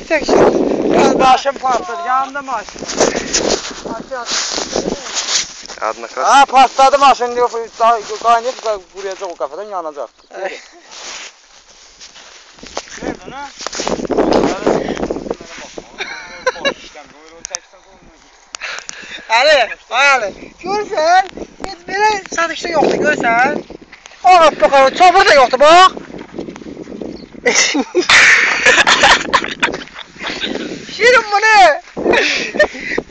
Çek şimdi. Ya başım patladı. Yandı maşın. Adına kaç. Ha patladı maşın diyor. Kaynayıp vuracak o kafadan yanacak. Nerede lan? Ali. Görsen, hiç böyle satışta yoktu görsen. Ağat bakalım, çopur da yoktu bak. Şirin bu ne?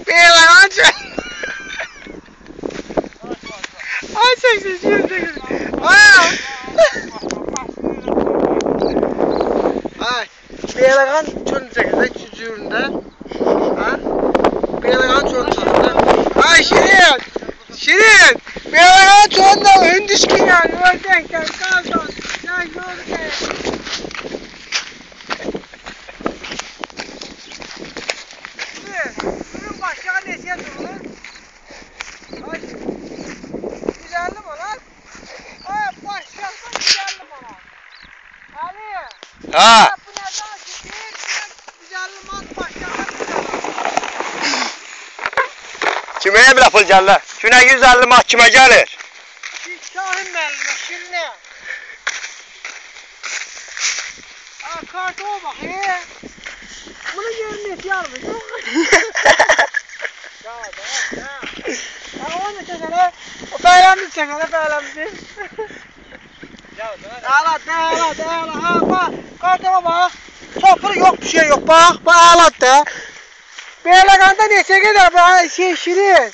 Böyle anca. Ay çeksin şirin çeksin. Ay. Beyleğen çölünü çekecek cücüğünde. Ha? Beyleğen çölünü çekecek. Ay Şirin! Şirin! Beyleğen çölünde ön düşkün yani. Ördek gel kalkan. Gel gördük. Bunun başka nesiye durulur? Ay. Güzeldi mi lan? Ay başka güzeldi mi lan? Ali! Ha. Bu nereden çıktı? Güzeldi mi? Başka Kime emir yapılacaklar? Şuna 150 mahkeme gelir. Şahin müellime şimdi. Kartı o bak he. Bunu görmüyor yalnız. Ya da ya. Onu çekene. O bayramı çekene bayramı. Ya da. Ağlat. Ha bak. Kartıma bak. Çopur yok bir şey yok bak. Bak ağlat da. Beyleğanda neyse gider bu Şirin.